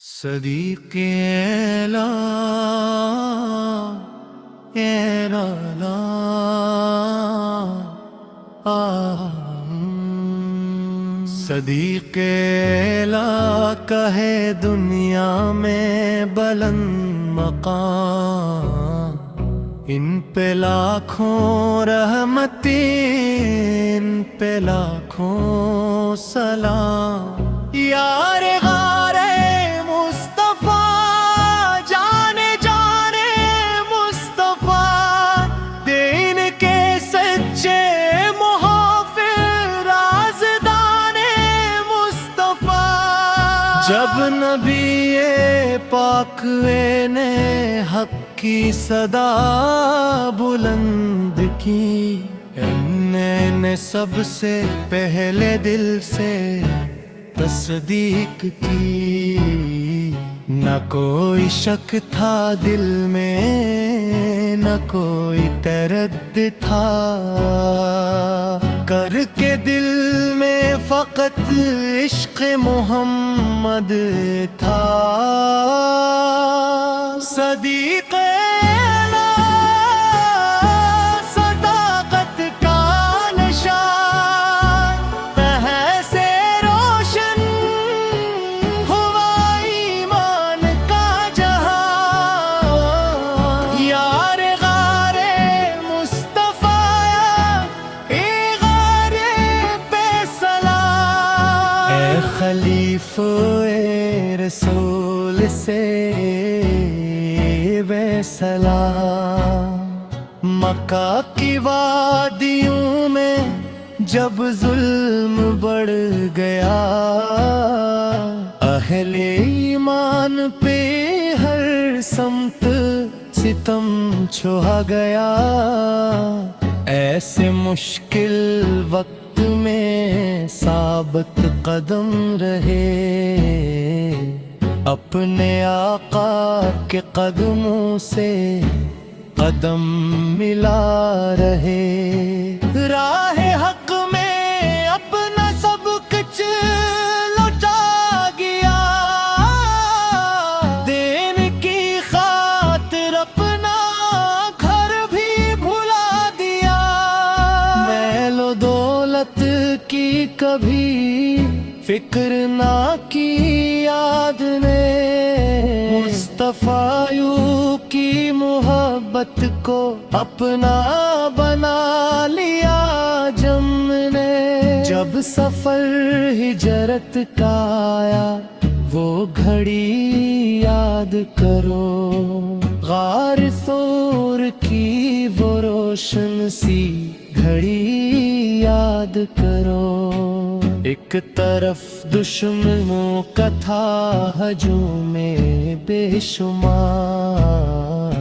صديقي لا يا لا لا صدیق لا کہے دنیا میں بلند مقام، ان پہ لاکھوں رحمتیں، ان پہ لاکھوں سلام۔ یار غار مصطفیٰ جانے جانے مصطفیٰ، دین کے سچے محافظ رازدان مصطفیٰ۔ جب نبی پاک نے حق کی صدا بلند کی، نے سب سے پہلے دل سے تصدیق کی۔ نہ کوئی شک تھا دل میں، نہ کوئی تردد تھا، کر کے دل میں فقط عشق محمد تھا۔ صدیق خلیفہ رسول سے بے سلام۔ مکہ کی وادیوں میں جب ظلم بڑھ گیا، اہل ایمان پہ ہر سمت ستم چھا گیا۔ ایسے مشکل وقت میں ثابت قدم رہے، اپنے آقا کے قدموں سے قدم ملا رہے۔ راہ حق میں اپنا سب کچھ لوٹا گیا، دین کی خاطر اپنا گھر بھی بھلا دیا۔ میل و دولت کی کبھی فکر نہ کی یاد نے، مصطفیٰ یوں کی محبت کو اپنا بنا لیا جم نے۔ جب سفر ہجرت کا آیا وہ گھڑی یاد کرو، غار ثور کی وہ روشن سی گھڑی یاد کرو۔ ایک طرف دشمنوں کا تھا ہجوم بے شمار،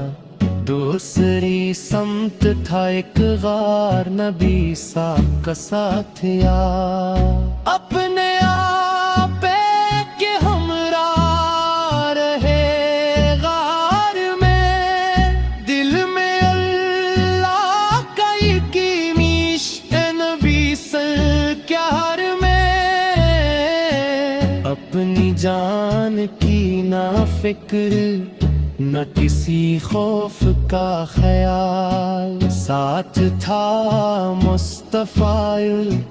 دوسری سمت تھا ایک غار نبی سا کا ساتھ یار۔ اپنے آپ کے ہمراہ رہے غار میں، دل میں اللہ کا ایک میش نبی سرکار میں۔ اپنی جان کی نہ فکر نہ کسی خوف کا خیال، ساتھ تھا مصطفیٰ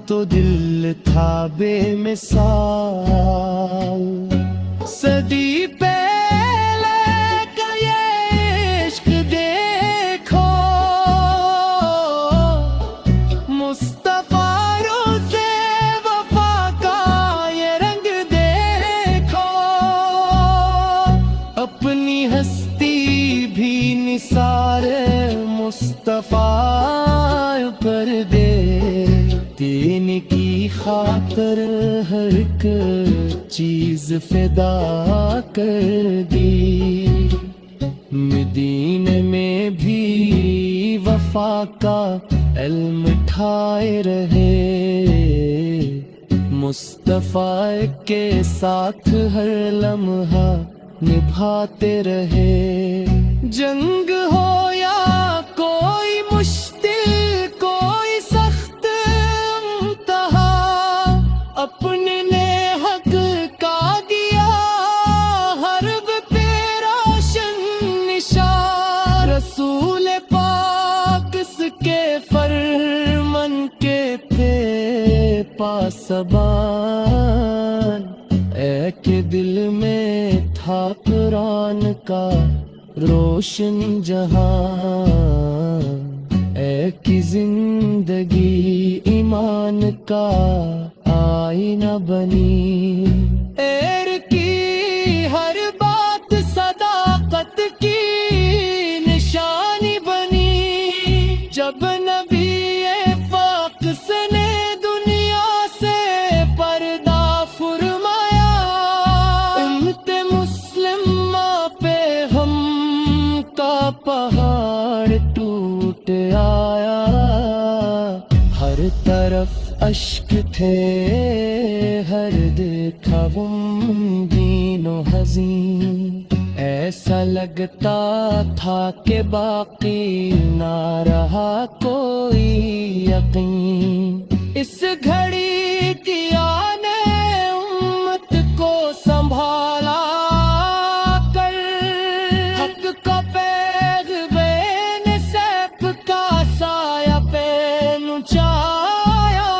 تو دل تھا بے مثال۔ صدی پہلے کا یہ عشق دیکھو، مصطفیٰ روزے وفا کا یہ رنگ دیکھو۔ اپنی ہستی بھی نثار مصطفیٰ پر دے، دین کی خاطر ہر ایک چیز فدا کر دی۔ مدینے میں بھی وفا کا علم ٹھائے رہے، مصطفیٰ کے ساتھ ہر لمحہ نبھاتے رہے۔ جنگ ہو یا کوئی مشکل کوئی سخت امتحان، اپنے نے حق کا دیا زبان اے کہ دل میں تھا قرآن کا روشن جہاں، اے کہ زندگی ایمان کا آئینہ بنی، ایر کی ہر بات صداقت کی نشانی بنی، جب نبی پاک نے دنیا سے پردہ فرمایا، امت مسلمہ پہ ہم کا پہاڑ ٹوٹ آیا، ہر طرف اشک تھے، ہر دیکھا غمگین و حزین، ایسا لگتا تھا کہ باقی نہ رہا کوئی یقین، اس گھڑی کی آنے امت کو سنبھالا کر، حق کا پیغ بین سیف کا سایہ پہ نچایا،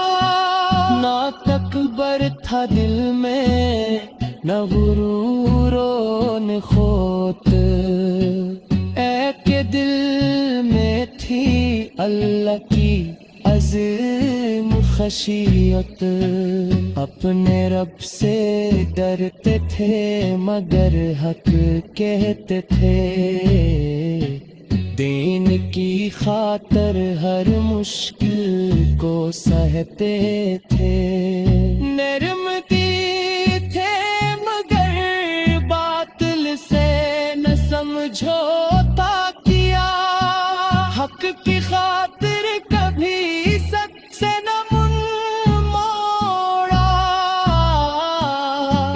نہ تکبر تھا دل میں نہ غرور و نخوت، اے کہ دل میں تھی اللہ کی عظیم خشیت، اپنے رب سے ڈرتے تھے مگر حق کہتے تھے، دین کی خاطر ہر مشکل کو سہتے تھے، نرم سمجھوتا کیا، حق کی خاطر کبھی سچ سے نہ من موڑا،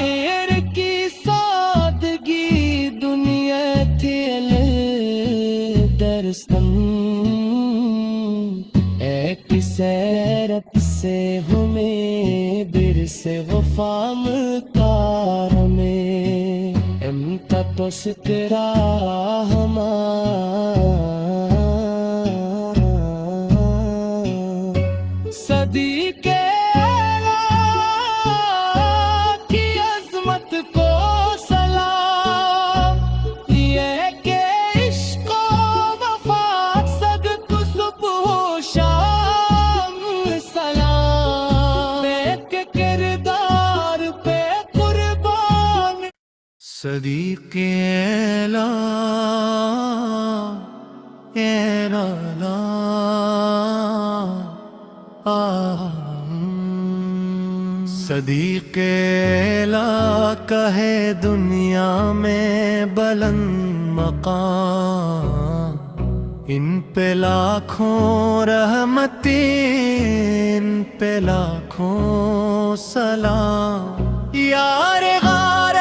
ایر کی سادگی دنیا تھی درستن، اے کسے رب سے ہمیں برس غفام کار میں، امتى تسترا صدیق کی عظمت کو سلام، یہ کہ عشق و وفا صدق صبح و شام سلام، ایک کردار پہ قربان صدیق صدیق اعلیٰ کہے دنیا میں بلند مقام، ان پہ لاکھوں رحمتیں، ان پہ لاکھوں سلام، یار غار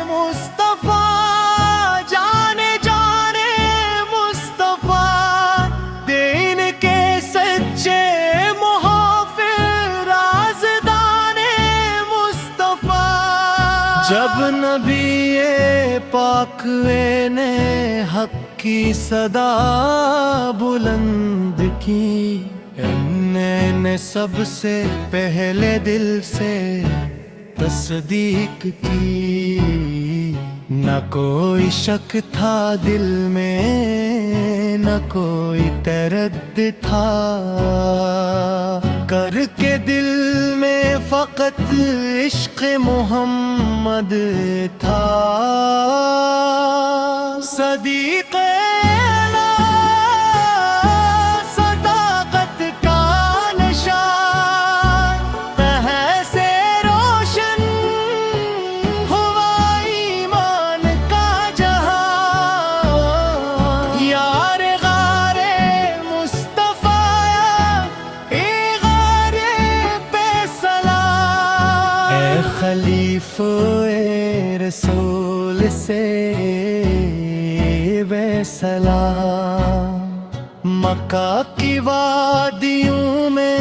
مصطفیٰ جانے جانے مصطفیٰ، دین کے سچے محافظ رازدان مصطفیٰ، جب نبی پاک نے حق کی صدا بلند کی، نے سب سے پہلے دل سے تصدیق کی، نہ کوئی شک تھا دل میں نہ کوئی تردد تھا، کر کے دل میں فقط عشق محمد تھا، صدیق خلیفہ رسول سے بے سلام، مکہ کی وادیوں میں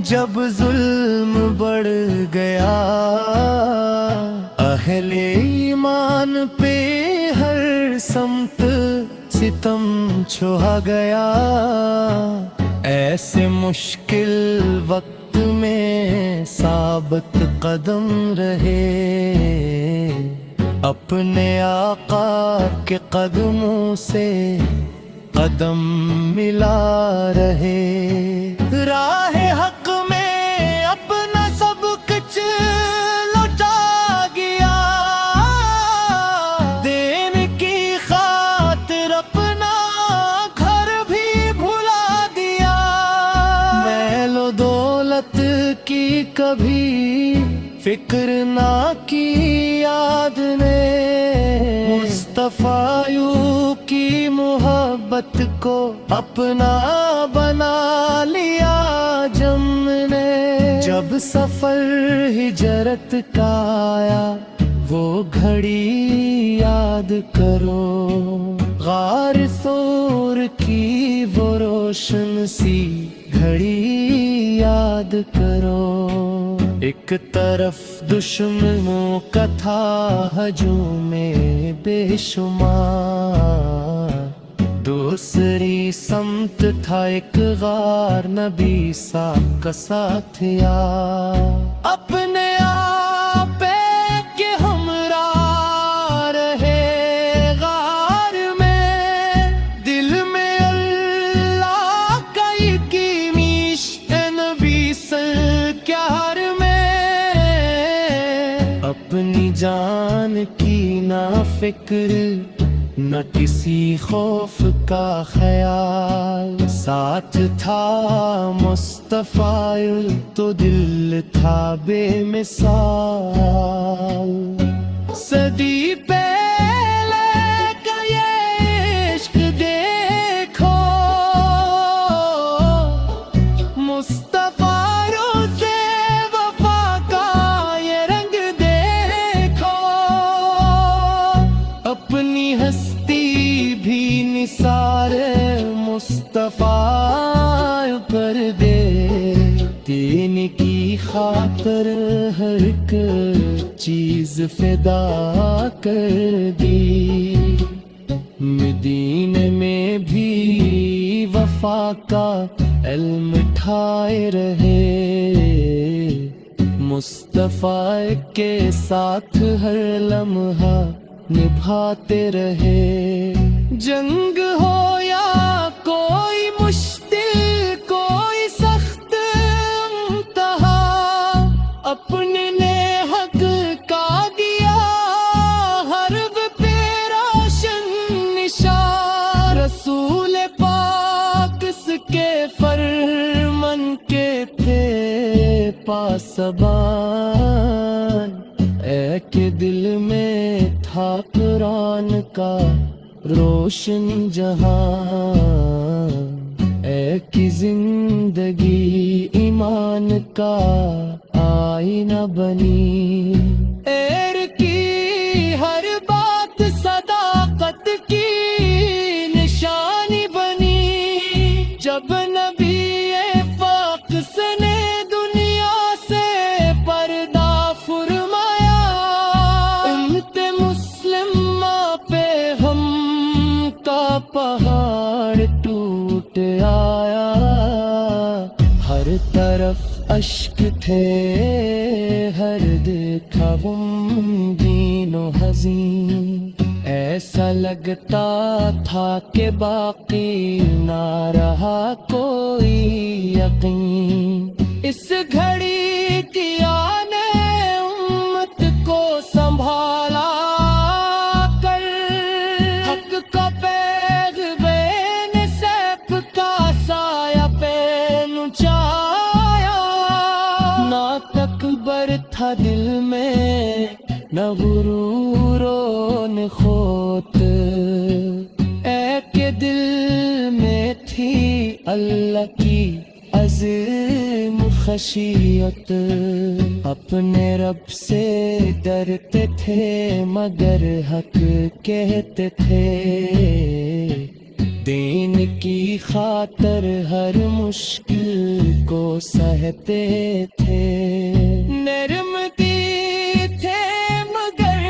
جب ظلم بڑھ گیا، اہل ایمان پہ ہر سمت ستم چھا گیا، ایسے مشکل وقت حق میں ثابت قدم رہے، اپنے آقا کے قدموں سے قدم ملا رہے، راہ حق میں اپنا سب کچھ لوٹا گیا، دین کی خاطر اپنا گھر بھی بھلا دیا، میل و دولت کی کبھی فکر نہ کی یاد نے، مصطفیٰ یوں کی محبت کو اپنا بنا لیا جم نے، جب سفر ہجرت کا آیا وہ گھڑی یاد کرو، غار ثور کی وہ روشن سی گھڑی یاد کرو، ایک طرف دشمنوں کا تھا ہجوم بے شمار، دوسری سمت تھا ایک غار نبی سا کا ساتھیا، اپنے آپ کے ہمراہ رہے غار میں، دل میں اللہ کا یقینیش نبی سرکار میں، اپنی جان کی نہ فکر نہ کسی خوف کا خیال، ساتھ تھا مصطفیٰ تو دل تھا بے مثال، صدی پہلے کا یہ عشق دیکھو، مصطفیٰ روزے وفا کا یہ رنگ دیکھو، اپنی ہستی بھی نثار مصطفیٰ پر دے، دین کی خاطر ہر ایک چیز فدا کر دی، مدینے میں بھی وفا کا علم ٹھائے رہے، مصطفیٰ کے ساتھ ہر لمحہ نبھاتے رہے، جنگ ہو یا کوئی مشکل کوئی سخت امتحا، اپنے نے حق کا دیا حرب پہ روشن نشان، رسول پاک اس کے فرمان کے تھے پاسبان، اے کہ دل میں تھا قرآن کا روشن جہاں، اے کہ زندگی ایمان کا آئینہ بنی، ایر کی ہر بات صداقت کی نشانی بنی، جب نبی پاک نے دنیا سے پردہ فرمایا، امت مسلمہ پہ ہم کا پہاڑ ٹوٹ آیا، ہر طرف اشک تھے ہر دیکھا غمگین و حزین، ایسا لگتا تھا کہ باقی نہ رہا کوئی یقین، اس گھڑی کی آنے امت کو سنبھالا کر، حق کا پیغ بین سیف کا سایہ پہ نچایا، نہ تکبر تھا دل میں نہ غرور و نخوت، اے کہ دل میں تھی اللہ کی عظیم خشیت، اپنے رب سے ڈرتے تھے مگر حق کہتے تھے، دین کی خاطر ہر مشکل کو سہتے تھے، نرم تھے مگر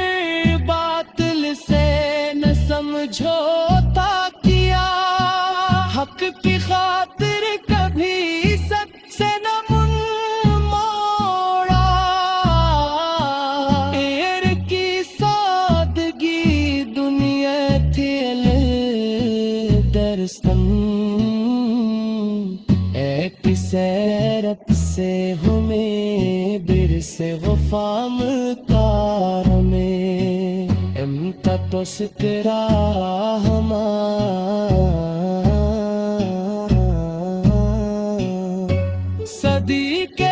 باطل سے نہ سمجھوتا کیا، حق کی خاطر کبھی سچ سے نہ famtar me emta tos tera hama sadi ke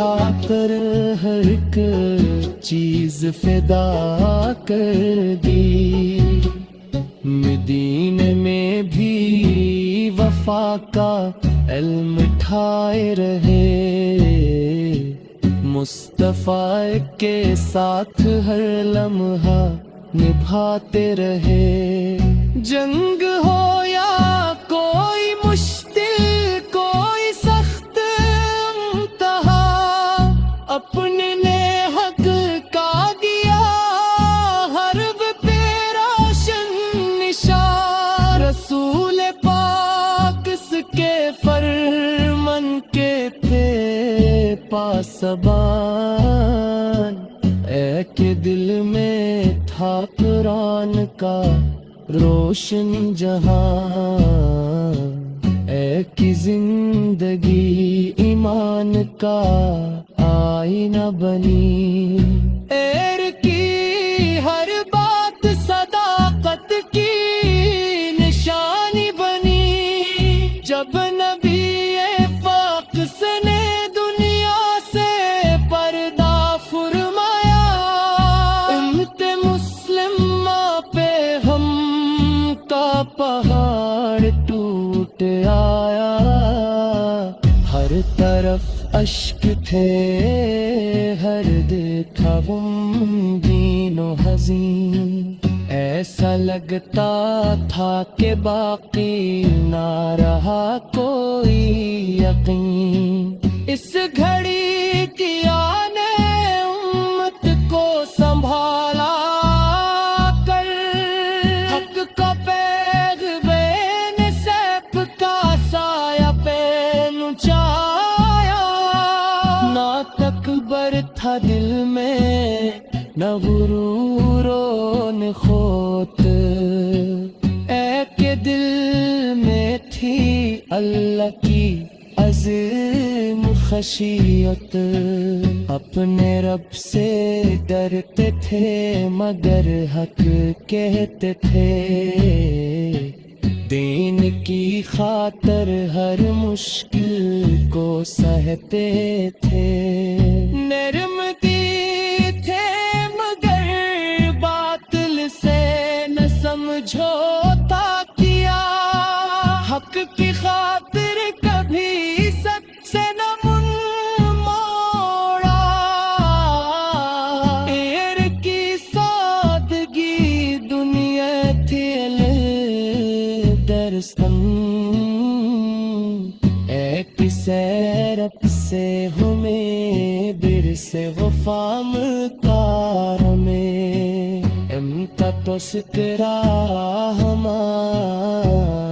خاطر ہر ایک چیز فدا کر دی، مدینے میں بھی وفا کا علم ٹھائے رہے، مصطفیٰ کے ساتھ ہر لمحہ نبھاتے رہے، جنگ ہو یا کوئی مشکل کوئی سخت امتحا، اپنے نے حق کا دیا حرب پہ روشن نشان، رسول پاک اس کے فرمان کے تھے پاسبان، اے کہ دل میں تھا قرآن کا روشن جہاں، اے کہ زندگی ایمان کا آئینہ بنی، ایر کی ہر بات صداقت کی نشانی بنی، جب نبی پاک نے دنیا سے پردہ فرمایا، امت مسلمہ پہ ہم کا پہاڑ ٹوٹ آیا، ہر طرف اشک تھے ہر دیکھا غمگین و حزین، ایسا لگتا تھا کہ باقی نہ رہا کوئی یقین، اس گھڑی کیا نے امت کو سنبھالا کر، حق کا پیغ بین سیف کا سایہ پہ نچایا، نہ تکبر تھا دل میں نہ غرور و نخوت، اے کہ دل میں تھی اللہ کی عظیم خشیت، اپنے رب سے ڈرتے تھے مگر حق کہتے تھے، دین کی خاطر ہر مشکل کو سہتے تھے، نرم دی تھے مگر باطل سے نہ سمجھوتا کیا، حق کی خاطر کبھی سچ سے نہ من موڑا، ایر کی سادگی دنیا تھی درستن، اے کسے رب سے ہمیں بر سے غفام کار میں، امتا تو سترا ہمارا